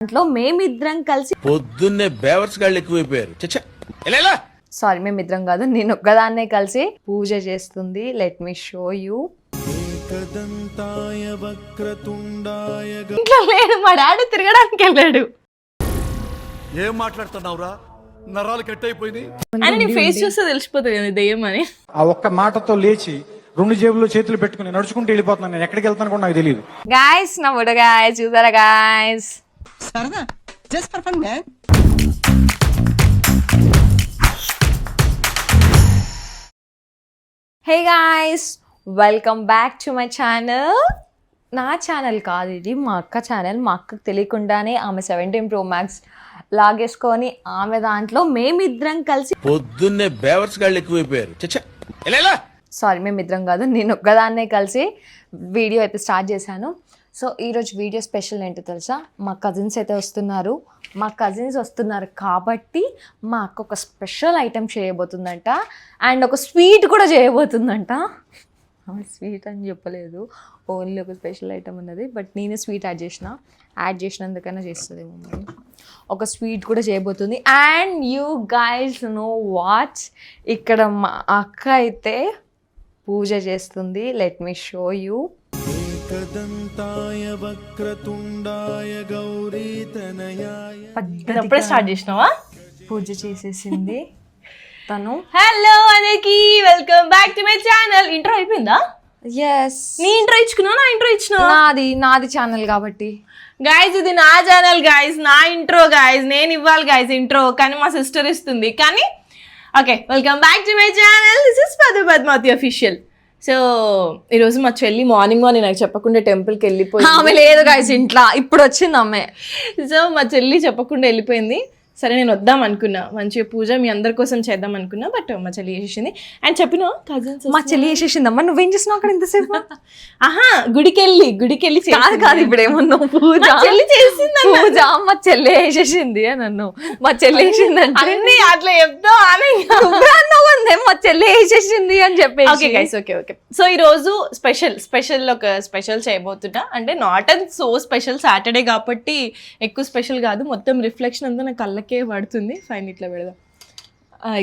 దాంట్లో మేమిద్దరం కలిసి పొద్దున్నే బేవర్స్ గాళ్ళు ఎక్కువైపోయారు. సారీ మేమిద్దరం కాదు, నేను ఒక్కదాన్నే కలిసి పూజ చేస్తుంది. Let me show you. ఇంట్లో లేడు, మా డాడీ తిరగడానికి వెళ్ళాడు. ఏం మాట్లాడుతున్నావురా? నరాలు కట్ అయిపోయింది. అని నీ ఫేస్ చూస్తే తెలిసిపోతుంది కదా దెయ్యం అని. ఆ ఒక్క మాటతో లేచి 2 జేబుల్లో చేతులు పెట్టుకుని నడుచుకుంటూ వెళ్ళిపోతున్నాను. నేను ఎక్కడికి వెళ్తాను కూడా నాకు తెలియదు. గాయస్ నా బుడ గాయస్ చూసారా గాయస్, సరదా just for fun man. Hey guys, welcome back to my channel. నా ఛానల్ కాదు ఇది, మా అక్క ఛానల్. మా అక్కకు తెలియకుండానే ఆమె 17 Pro Max లాగేసుకొని ఆమె దాంట్లో మేమిద్దరం కలిసి పొద్దున్నే బేవర్స్ గాళ్ళు ఎక్కువైపోయారు. సారీ మేమిద్దరం కాదు, నేను ఒక్కదాన్నే కలిసి వీడియో అయితే స్టార్ట్ చేశాను. సో ఈరోజు వీడియో స్పెషల్ ఏంటో తెలుసా? మా కజిన్స్ అయితే వస్తున్నారు. మా కజిన్స్ వస్తున్నారు కాబట్టి మా అక్క ఒక స్పెషల్ ఐటెం చేయబోతుందంట, అండ్ ఒక స్వీట్ కూడా చేయబోతుందంట. స్వీట్ అని చెప్పలేదు, ఓన్లీ ఒక స్పెషల్ ఐటెం ఉన్నది. బట్ నేనే స్వీట్ యాడ్ చేసినందుకైనా చేస్తుంది మమ్మల్ని. ఒక స్వీట్ కూడా చేయబోతుంది. And you guys know what, ఇక్కడ మా అక్క అయితే పూజ చేస్తుంది. Let me show you. అప్పుడే స్టార్ట్ చేసినావా? పూజ చేసేసింది తను. హలో అందరికి, welcome back to my channel. Intro అయిపోయిందా? ఎస్, నీ ఇంట్రో ఇచ్చుకున్నావు, నా ఇంట్రో ఇచ్చినావా? నాది ఛానల్ కాబట్టి గాయస్, ఇది నా ఛానల్ గాయస్, నా ఇంట్రో గాయస్. నేను ఇవ్వాలి గాయస్ ఇంట్రో, కానీ మా సిస్టర్ ఇస్తుంది. కానీ okay, welcome back to my channel. This is Padmavathi official. So ఈరోజు మా చెల్లి మార్నింగ్ నాకు చెప్పకుండా టెంపుల్కి వెళ్ళిపోయింది. ఆమె లేదు గాయస్ ఇంట్లో, ఇప్పుడు వచ్చింది ఆమె. సో మా చెల్లి చెప్పకుండా వెళ్ళిపోయింది. సరే నేను వద్దాం అనుకున్నా, మంచిగా పూజ మీ అందరి కోసం చేద్దాం అనుకున్నా. బట్ మా చెల్లి చేసేసింది. అండ్ చెప్పిన కజిన్స్ మా చెల్లి చేసేసిందమ్మా. నువ్వేం చేసినావు అక్కడ ఇంతసేపు? ఆహా, గుడికెళ్ళి కాదు ఇప్పుడు ఏమన్నావు? పూజ చెల్లి చేసింది. పూజ మా చెల్లి వేసేసింది అని అన్నావు. మా చెల్లి వేసిందంటే అన్ని అట్లా చెప్తావు అని మా చెల్లి వేసేసింది అని చెప్పేసి. Okay guys, okay. సో ఈ రోజు స్పెషల్ చేయబోతున్నా. అంటే not and so special, Saturday కాబట్టి ఎక్కువ స్పెషల్ కాదు. మొత్తం రిఫ్లెక్షన్ అంతా నా కళ్ళకే పడుతుంది. ఫైన్, ఇట్లా పెడదాం.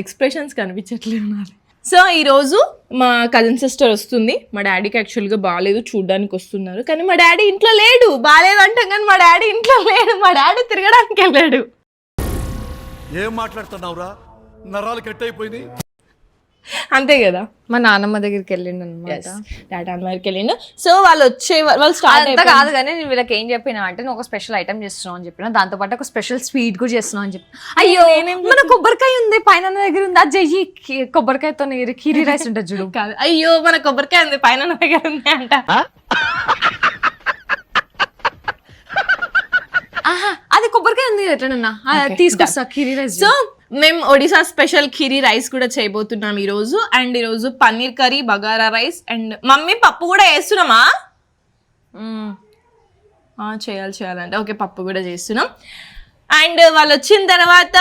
ఎక్స్ప్రెషన్స్ కనిపించట్లేదు నాది. సో ఈరోజు మా కజిన్ సిస్టర్ వస్తుంది. మా డాడీకి యాక్చువల్గా బాగాలేదు, చూడ్డానికి వస్తున్నారు. కానీ మా డాడీ ఇంట్లో లేడు. బాగాలేదు అంటాం కానీ మా డాడీ ఇంట్లో లేడు. మా డాడీ తిరగడానికి వెళ్ళాడు. ఏం మాట్లాడుతున్నావురా? నరాలు కట్ అయిపోయింది. అంతే కదా. మా నాన్నమ్మ దగ్గరికి వెళ్ళిండు అనమాట. డాడీ అమ్మకి వెళ్ళిండు. సో వాళ్ళు స్టార్ట్ అంతా కాదు కానీ నేను వీళ్ళకి ఏం చెప్పినా అంటే, నువ్వు ఒక స్పెషల్ ఐటమ్ చేస్తున్నావు అని చెప్పిన, దాంతో పాటు ఒక స్పెషల్ స్వీట్ కూడా చేస్తున్నావు అని చెప్పి. అయ్యో మన కొబ్బరికాయ ఉంది పైన దగ్గర ఉంది, అది చెయ్యి. కొబ్బరికాయతో కీరీ రైస్ ఉంటుంది చూడు. కాదు, అయ్యో మన కొబ్బరికాయ ఉంది పైన దగ్గర ఉంది అంట. అది కొబ్బరికాయ ఉంది ఎట్లనన్నా తీసుకొస్తా కీరీ రైస్. సో మేము ఒడిశా స్పెషల్ ఖీరీ రైస్ కూడా చేయబోతున్నాం ఈరోజు. అండ్ ఈరోజు paneer curry, bagara rice, and mummy పప్పు కూడా వేస్తున్నామా? చేయాలంటే ఓకే, పప్పు కూడా చేస్తున్నాం. అండ్ వాళ్ళు వచ్చిన తర్వాత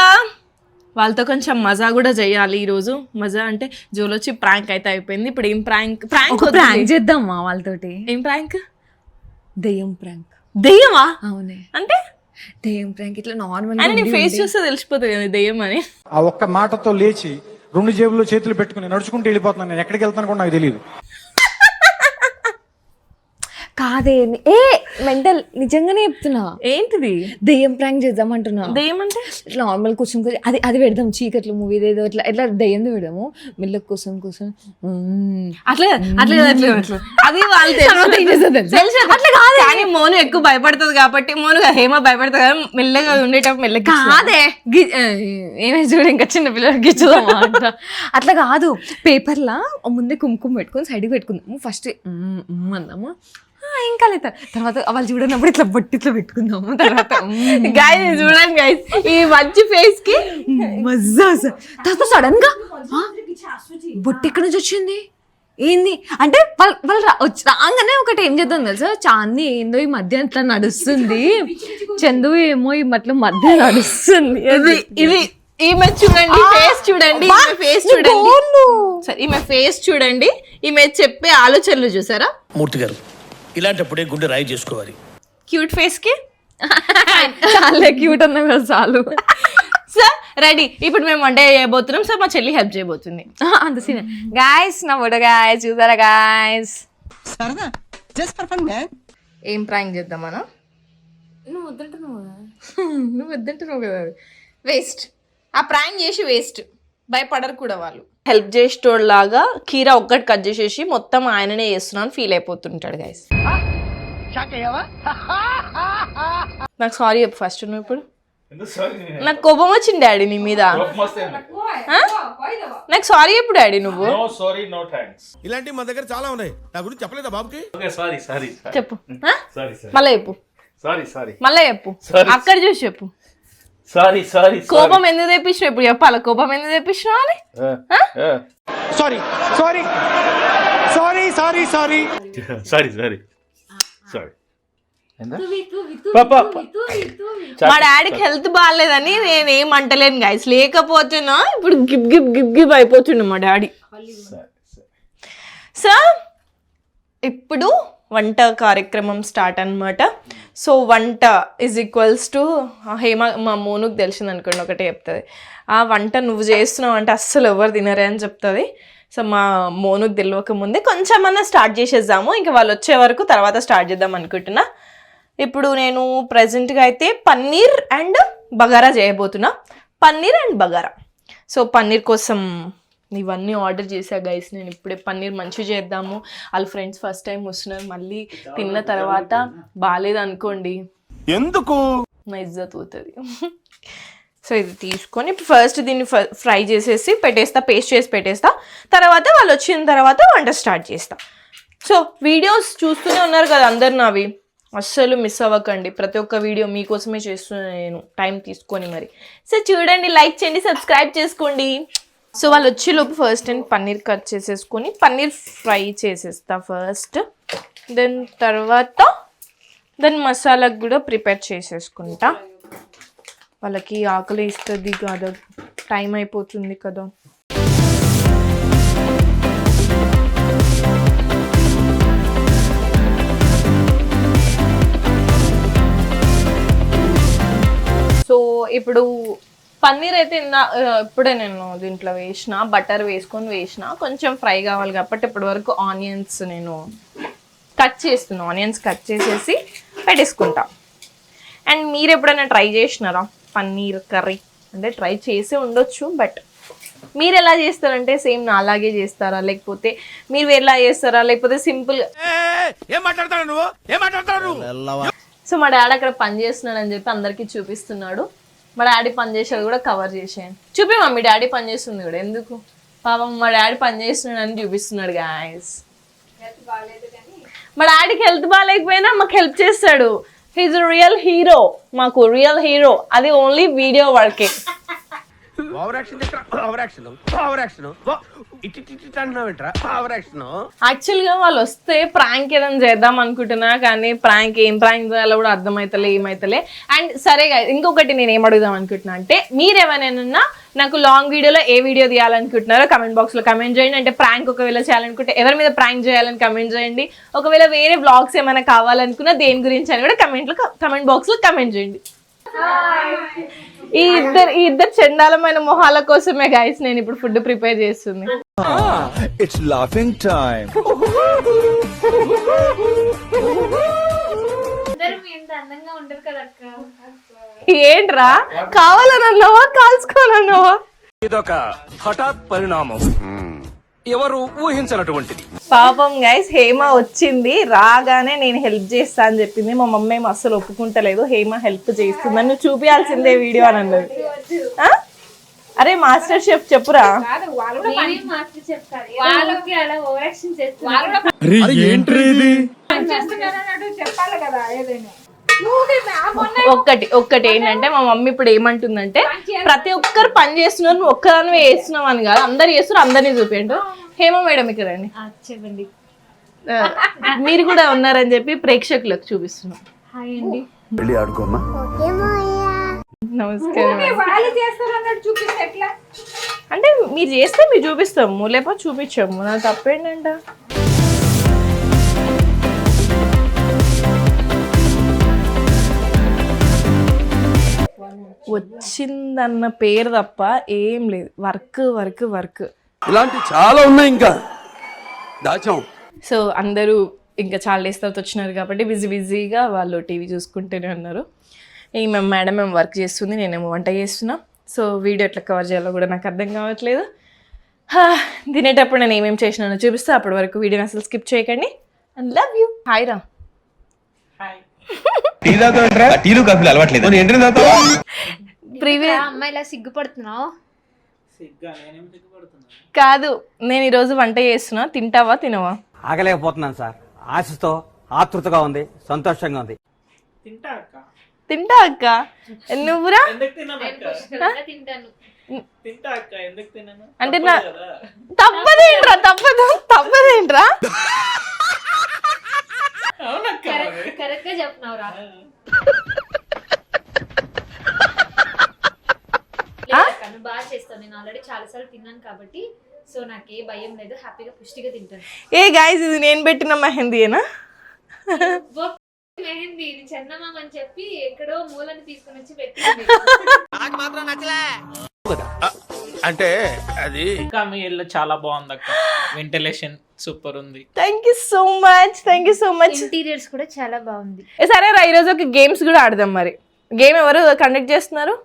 వాళ్ళతో కొంచెం మజా కూడా చేయాలి ఈరోజు. మజా అంటే జోలొచ్చి ప్రాంక్ అయితే అయిపోయింది. ఇప్పుడు ఏం ప్రాంక్ చేద్దామా వాళ్ళతోటి? ఏం ప్రాంక్? దెయ్యం ప్రాంక్. దెయ్యమా? అవునే, అంటే దెయ్యం ప్రాంక్ ఇట్లా నార్మల్. అని నీ ఫేస్ చూస్తే తెలిసిపోతుంది కదా దెయ్యం అని. ఆ ఒక్క మాటతో లేచి 2 జేబుల్లో చేతులు పెట్టుకుని నడుచుకుంటూ వెళ్ళిపోతున్నాను. నేను ఎక్కడికి వెళ్తాను కూడా నాకు తెలియదు. కాదే మెంటల్, నిజంగానే చెప్తున్నా. ఏంటిది? దెయ్యం ప్రాంక్ చేద్దాం అంటున్నా. దెయ్యం అంటే నార్మల్ కూర్చొని అది పెడదాం. చీకట్లు మూవీ ఏదో ఎట్లా దెయ్యంది పెడదాము. మెల్లకి కూర్చొని అట్లా అది వాళ్ళు తెలుసు. అట్లా కాదు కానీ మోను ఎక్కువ భయపడుతుంది కాబట్టి, మోను హేమ భయపడుతుంది కదా, మెల్లగా ఉండేటప్పుడు మెల్లగా కాదే ఏమే చూడు, ఇంకా చిన్న పిల్లలకి గిచ్చుదామా అంట. అట్లా కాదు, పేపర్లా ముందే కుంకుమ పెట్టుకొని సైడ్కి పెట్టుకుందాము. ఫస్ట్ అందాము, ఇంకా లేదు తర్వాత వాళ్ళు చూడనప్పుడు ఇట్లా బొట్టి ఇట్లా పెట్టుకుందాము. తర్వాత గైస్ చూడండి గైస్, ఈ మంచి ఫేస్ కి మజా. తర్వాత సడన్ గా బొట్టి ఎక్కడి నుంచి వచ్చింది ఏంది అంటే వాళ్ళు రాగానే ఒకటి ఏం చేద్దాం తెలుసా, చాంది ఏందో ఈ మధ్య ఇట్లా నడుస్తుంది, చందు ఏమో ఈ మధ్య నడుస్తుంది. ఇది ఈమె చూడండి, ఫేస్ చూడండి, ఈమె ఫేస్ చూడండి, ఈమె చెప్పే ఆలోచనలు చూసారా? మూర్తి గారు, ఇలాంటప్పుడే గుండె రాయి చేసుకోవాలి. క్యూట్ ఫేస్ కి చాలా క్యూట్ అన్నావు కదా చాలు. సో రెడీ, ఇప్పుడు మేము వంట చేయబోతున్నాం. సో మా చెల్లి హెల్ప్ చేయబోతుంది. అంత సీన్ గాయస్, నా ఫోటో గాయస్ చూసారా గాయస్? సరదా జస్ట్ ఫర్ ఫన్ మ్యాన్. ఏం ప్రాంక్ చేద్దామన్నా? నువ్వు వద్దంటున్నావు నువ్వు వద్దంటున్నావు కదా, వేస్ట్. ఆ ప్రాంక్ చేసి వేస్ట్, భయపడరు కూడా వాళ్ళు. హెల్ప్ చేసేటోళ్ళలాగా కీరా ఒక్కటి కట్ చేసేసి మొత్తం ఆయననే చేస్తున్నాను ఫీల్ అయిపోతుంటాడు గైస్. నాకు సారీ చెప్పు ఫస్ట్. నువ్వు ఇప్పుడు నాకు కోపం వచ్చింది డాడీ నీ మీద. నాకు సారీ చెప్పు డాడీ నువ్వు. ఇలాంటి మా దగ్గర చాలా ఉన్నాయి, నా గురించి చెప్పలేదా బాబుకి? చెప్పు మళ్ళా చెప్పు, మళ్ళా చెప్పు, అక్కడ చూసి చెప్పు. కోపం ఎందుకు తెప్పించినావు ఇప్పుడు చెప్పాలా? కోపం ఎందుకు తెప్పించినావు అని. Sorry sorry sorry sorry sorry మా డాడీకి హెల్త్ బాగాలేదని నేనేం అంటలేను గైస్, లేకపోతేనా ఇప్పుడు గిప్ గిప్ గిప్ గిప్ అయిపోతుండే మా డాడీ. సో ఇప్పుడు వంట కార్యక్రమం స్టార్ట్ అన్నమాట. సో వంట ఈజ్ ఈక్వల్స్ టు హేమ. మా మోనుకు తెలిసింది అనుకోండి ఒకటే చెప్తుంది, ఆ వంట నువ్వు చేస్తున్నావు అంటే అస్సలు ఎవరు తినరే అని చెప్తుంది. సో మా మోనుకు తెలియక ముందే కొంచెమన్నా స్టార్ట్ చేసేద్దాము, ఇంకా వాళ్ళు వచ్చే వరకు తర్వాత స్టార్ట్ చేద్దాం అనుకుంటున్నా. ఇప్పుడు నేను ప్రజెంట్గా అయితే పన్నీర్ అండ్ బగారా చేయబోతున్నా. పన్నీర్ అండ్ బగారా. సో పన్నీర్ కోసం ఇవన్నీ ఆర్డర్ చేశా గైస్. నేను ఇప్పుడే పన్నీర్ మంచిగా చేద్దాము. వాళ్ళ ఫ్రెండ్స్ ఫస్ట్ టైం వస్తున్నారు, మళ్ళీ తిన్న తర్వాత బాగాలేదు అనుకోండి ఎందుకు నా ఇజ్జత్ పోతుంది. సో ఇది తీసుకొని ఫస్ట్ దీన్ని ఫ్రై చేసేసి పెట్టేస్తా, పేస్ట్ చేసి పెట్టేస్తా. తర్వాత వాళ్ళు వచ్చిన తర్వాత వంట స్టార్ట్ చేస్తా. సో వీడియోస్ చూస్తూనే ఉన్నారు కదా అందరు నావి, అస్సలు మిస్ అవ్వకండి. ప్రతి ఒక్క వీడియో మీకోసమే చేస్తున్నాను నేను టైం తీసుకొని మరి. సో చూడండి, లైక్ చేయండి, సబ్స్క్రైబ్ చేసుకోండి. సో వాళ్ళు వచ్చేలోపు ఫస్ట్ నేను పన్నీర్ కట్ చేసేసుకొని పన్నీర్ ఫ్రై చేసేస్తా ఫస్ట్. దెన్ తర్వాత దాని మసాలాకు కూడా ప్రిపేర్ చేసేసుకుంటా. వాళ్ళకి ఆకలి ఇస్తుంది కదా, టైం అయిపోతుంది కదా. సో ఇప్పుడు పన్నీర్ అయితే ఇప్పుడే నేను దీంట్లో వేసిన, బటర్ వేసుకొని వేసిన. కొంచెం ఫ్రై కావాలి కాబట్టి ఇప్పటి వరకు ఆనియన్స్ నేను కట్ చేస్తున్నాను. ఆనియన్స్ కట్ చేసేసి పెట్టేసుకుంటా. అండ్ మీరు ఎప్పుడైనా ట్రై చేసినారా పన్నీర్ కర్రీ? అంటే ట్రై చేసే ఉండొచ్చు, బట్ మీరు ఎలా చేస్తారంటే సేమ్ నా అలాగే చేస్తారా, లేకపోతే మీరు ఎలా చేస్తారా, లేకపోతే సింపుల్గా? ఏం మాట్లాడతాడు నువ్వు? సో మా డాడీ అక్కడ పని చేస్తున్నాడు అని చెప్పి అందరికీ చూపిస్తున్నాడు. మా డాడీ పని చేసేది కూడా కవర్ చేసాను. చూపి మమ్మీ డాడీ పని చేస్తుంది కూడా, ఎందుకు పాపం మా డాడీ పని చేస్తున్నాడు అని చూపిస్తున్నాడు గాయస్. మా డాడీకి హెల్త్ బాగాలేకపోయినా మాకు హెల్ప్ చేస్తాడు. హీజ్ రియల్ హీరో, మాకు రియల్ హీరో. అది ఓన్లీ వీడియో వరకే. యాక్చువల్ గా వాళ్ళు వస్తే ప్రాంక్ ఏదైనా చేద్దాం అనుకుంటున్నా, కానీ ఏం ప్రాంక్ చేయాలో కూడా అర్థమైతలే, ఏమైతలే. అండ్ సరే ఇంకొకటి నేను ఏం అడుగుదాం అనుకుంటున్నా అంటే, మీరు ఏమైనా నాకు లాంగ్ వీడియోలో ఏ వీడియో తీయాలనుకుంటున్నారో కమెంట్ బాక్స్ లో కమెంట్ చేయండి. అంటే ప్రాంక్ ఒకవేళ చేయాలనుకుంటే ఎవరి మీద ప్రాంక్ చేయాలని కమెంట్ చేయండి. ఒకవేళ వేరే బ్లాగ్స్ ఏమైనా కావాలనుకున్నా దేని గురించి అని కూడా కమెంట్ బాక్స్ లో కమెంట్ చేయండి. ఈ ఇద్దరు చండాలమైన మొహాల కోసమే గైస్ నేను ఇప్పుడు ఫుడ్ ప్రిపేర్ చేస్తుంది. It's laughing time. ఏంట్రా, కావాలనన్నావా కాల్చుకోవాలన్నావా? ఇదొక హఠాత్ పరిణామం, ఎవరు ఊహించినటువంటిది. పాపం గైస్ హేమ వచ్చింది, రాగానే నేను హెల్ప్ చేస్తా అని చెప్పింది. మా మమ్మీ ఏమో అస్సలు ఒప్పుకుంటలేదు, హేమ హెల్ప్ చేస్తుందని నువ్వు చూపించాల్సిందే వీడియో అని అన్నది. అరే మాస్టర్ షెఫ్ చెప్పురా. ఒక్కటి ఏంటంటే మా మమ్మీ ఇప్పుడు ఏమంటుందంటే, ప్రతి ఒక్కరు పని చేస్తున్నారు, నువ్వు ఒక్కదానివే వేస్తున్నావు అని కాదు, అందరు చేస్తున్నారు, అందరినీ చూపించు. హేమ మేడం ఇక్కడ రండి, చెప్పండి. మీరు కూడా ఉన్నారని చెప్పి ప్రేక్షకులకు చూపిస్తున్నాం. హాయ్ అండి, నమస్కారం. అంటే మీరు చేస్తే మీరు చూపిస్తాము, లేకపోతే చూపించాము, నా తప్పేంటంట. వచ్చిందన్న పేరు తప్ప ఏం లేదు. Work work work. ఇలాంటి చాలా ఉన్నాయి ఇంకా దాచాం. సో అందరూ ఇంకా చాలా డేస్ తర్వాత వచ్చినారు కాబట్టి బిజీగా వాళ్ళు టీవీ చూసుకుంటూనే ఉన్నారు. ఈ మేడం మేము వర్క్ చేస్తుంది, నేనేమో వంట చేస్తున్నా. సో వీడియో ఎట్లా కవర్ చేయాలో కూడా నాకు అర్థం కావట్లేదు. తినేటప్పుడు నేను ఏమేమి చేసినానో చూపిస్తే అప్పటి వరకు వీడియోని అసలు స్కిప్ చేయకండి. And love you. హాయ్ రా. అమ్మాయిలా సిగ్గుపడుతున్నావు? కాదు, నేను ఈరోజు వంట చేస్తున్నా. తింటావా తినవా? ఆగలేకపోతున్నాను సార్. ఆశతో ఆతృతగా ఉంది, సంతోషంగా ఉంది. తింటా అక్క. నువ్వురా? అంటే నా తప్పదేంట్రా కరెక్ట్ గా చెప్తున్నావురా. బాగా చేస్తాను, నేను ఆల్రెడీ చాలా సార్లు తిన్నాను కాబట్టి సో నాకు ఏ భయం లేదు, హ్యాపీగా పుష్టిగా తింటాను. ఏ గైస్, ఇది నేను పెట్టిన మెహందీనా? మెహందీ చందమామ అని చెప్పి ఎక్కడో మూలని తీసుకుని వచ్చి పెట్టింది. అంటే అది ఇంకా మీ ఇల్లు చాలా బాగుంది అక్క, వెంటిలేషన్ సూపర్ ఉంది. Thank you so much. Interiors కూడా చాలా బాగుంది. సరే రా, ఈరోజు ఒక గేమ్స్ కూడా ఆడదాం. మరి గేమ్ ఎవరు కండక్ట్ చేస్తున్నారు?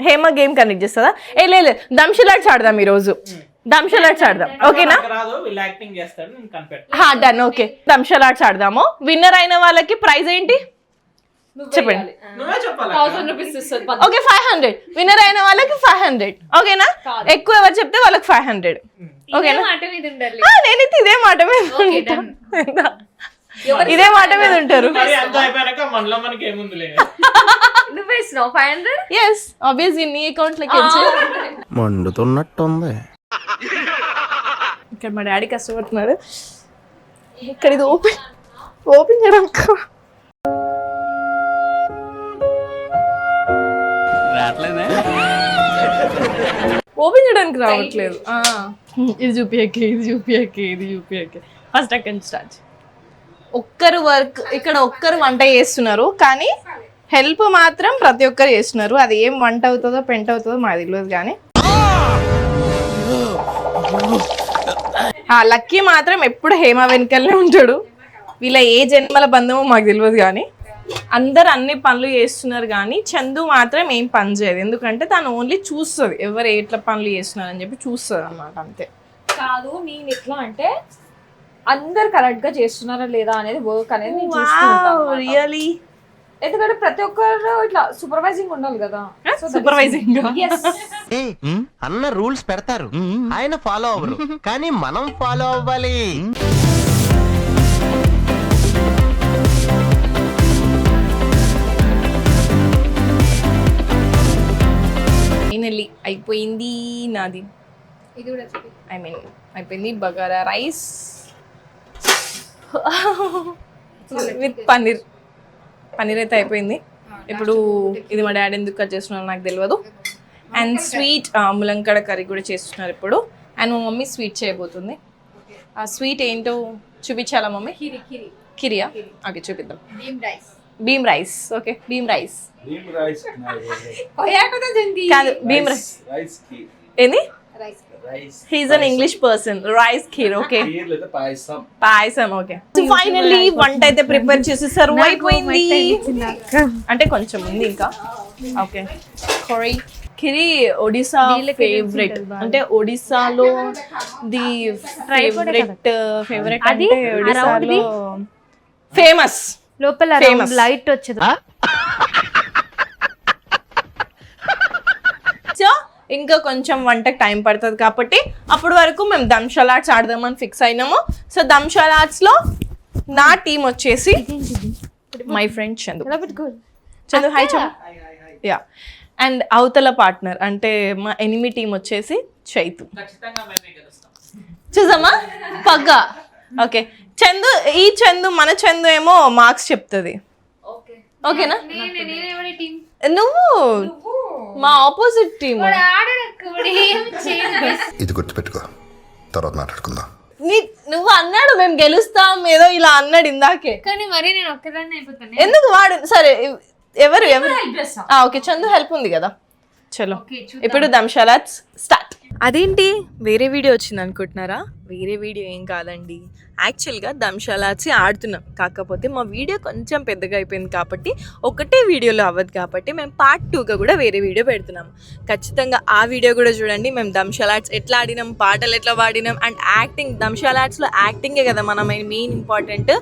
హేమ గేమ్ కండక్ట్ చేస్తుందా? లేదు, దంషలాట్స్ ఆడదాం ఈరోజు. దంషలాట్స్ ఆడదాం, ఓకేనా? రాదు, వీళ్ళు యాక్టింగ్ చేస్తారు, నేను కనిపెడతా. Done, okay. దంషలాట్స్ ఆడదాము. విన్నర్ అయిన వాళ్ళకి ప్రైజ్ ఏంటి చెప్పండి. నువ్వే చెప్పాలి. 1000 రూపీస్ ఇస్తుంది. ఓకే, 500. విన్నర్ అయిన వాళ్ళకి 500, ఓకేనా? ఎక్కువ ఎవరు చెప్తే వాళ్ళకి 500, ఓకేనా? మాట మీద ఉండాలి. నేనైతే ఇదే మాట మీద ఇదే మాట మీద ఉంటారు. మరి అంత అయిపోయాక మనలో మనకి ఏముంది లేదు. నువ్వు వేసినావు 500? ఎస్, ఆబ్వియస్లీ నీ అకౌంట్ లోకి మండుతున్నట్టుంది. ఇక్కడ మా డాడీ కష్టపడుతున్నాడు. ఇక్కడ ఇది ఓపెన్ చేయడం ఓపెన్ చేయడానికి రావట్లేదు. ఇది చూపియకే. ఫస్ట్ అక్కడి నుంచి స్టార్ట్. ఒక్కరు వర్క్ ఇక్కడ, ఒక్కరు వంట చేస్తున్నారు కానీ హెల్ప్ మాత్రం ప్రతి ఒక్కరు చేస్తున్నారు. అది ఏం వంట అవుతుందో పెంట అవుతుందో మాకు తెలియదు కానీ లక్కీ మాత్రం ఎప్పుడు హేమ వెనకల్లే ఉంటాడు. వీళ్ళ ఏ జన్మల బంధమో మాకు తెలియదు కానీ అందరు అన్ని పనులు చేస్తున్నారు కానీ చందు మాత్రం ఏం పని చేయదు. ఎందుకంటే తను ఓన్లీ చూస్తుంది ఎవరు ఎట్లా పనులు చేస్తున్నారు అని చెప్పి చూస్తుంది అన్నమాట, అంతే. కాదు, నేను ఎట్లా అంటే అందరు కరెక్ట్ గా చేస్తున్నారా లేదా అనేది వర్క్ అనేది నేను చూసుకుంటాను. రియలీ? ఎందుకంటే ప్రతి ఒక్కరు ఇట్లా సూపర్వైజింగ్ ఉండాలి కదా. సూపర్వైజింగ్ అన్న రూల్స్ పెడతారు, ఆయన ఫాలో అవ్వరు, కానీ మనం ఫాలో అవ్వాలి. ఫైనల్లీ అయిపోయింది నాది. ఇది కూడా అయిపోయింది బగారా రైస్ విత్ పన్నీర్ అయితే అయిపోయింది. ఇప్పుడు ఇది మా డాడీ ఎందుకు కట్ చేస్తున్నారు నాకు తెలియదు. అండ్ స్వీట్ ములంకడ కర్రీ కూడా చేస్తున్నారు ఇప్పుడు. అండ్ మా మమ్మీ స్వీట్ చేయబోతుంది. ఆ స్వీట్ ఏంటో చూపించాలా మమ్మీ? కిరియా? ఓకే, చూపిద్దాం. Bheem rice. Okay, Bheem rice కాదు, భీమ్ రైస్ ఏంది? He's an English person. Rice kheer, okay. పాయసం, ఓకే. ఫైనల్లీ వంట అయితే ప్రిపేర్ చేసి సర్వ్ అయిపోయింది. అంటే కొంచెం ఉంది ఇంకా. ఓకే, కిరి ఒడిశా ఫేవరెట్. అంటే ఒడిశాలో ది ఫేవరెట్ అంటే ఒడిశాలో ఫేమస్. లోపల లైట్ వచ్చేది. సో ఇంకా కొంచెం వంటకు టైం పడుతుంది కాబట్టి అప్పటి వరకు మేము దంషలాట్స్ ఆడదామని ఫిక్స్ అయినాము. సో దంషలాట్స్లో నా టీం వచ్చేసి my friend Chandu. Hi Chandu. Yeah. And అవతల పార్ట్నర్ అంటే మా ఎనిమి టీం వచ్చేసి చైతు. చూసామా పగ్గా. ఓకే, చందు ఈ చందు మన చందు ఏమో మార్క్స్ చెప్తుంది, ఓకేనా? నువ్వు మా ఆపోజిట్ టీమ్. ఇది గుర్తుపెట్టుకో, తర్వాత మాట్లాడుకుందాం. నువ్వు అన్నాడు మేము గెలుస్తాం ఏదో ఇలా అన్నాడు ఇందాకే, కానీ మరి నేను ఒక్కదాన్ని అయిపోతాను. ఎందుకు వాడు? సరే ఎవరు ఓకే చందు హెల్ప్ ఉంది కదా చలో ఇప్పుడు దంశాలాట్స్ స్టార్ట్. అదేంటి వేరే వీడియో వచ్చింది అనుకుంటున్నారా? వేరే వీడియో ఏం కాదండి, యాక్చువల్గా దంశాలాట్స్ ఆడుతున్నాం. కాకపోతే మా వీడియో కొంచెం పెద్దగా అయిపోయింది కాబట్టి ఒకటే వీడియోలో అవ్వదు కాబట్టి మేము పార్ట్ 2గా కూడా వేరే వీడియో పెడుతున్నాము. ఖచ్చితంగా ఆ వీడియో కూడా చూడండి. మేము దంశాలాట్స్ ఎట్లా ఆడినాం, పాటలు ఎట్లా పాడినాం అండ్ యాక్టింగ్. దంశాలాట్స్లో యాక్టింగే కదా మన మెయిన్ ఇంపార్టెంట్.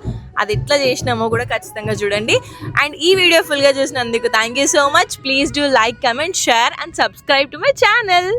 అది ఎట్లా చేసినామో కూడా ఖచ్చితంగా చూడండి. అండ్ ఈ వీడియో ఫుల్గా చూసినందుకు thank you so much. Please do like, comment, share and subscribe to my channel.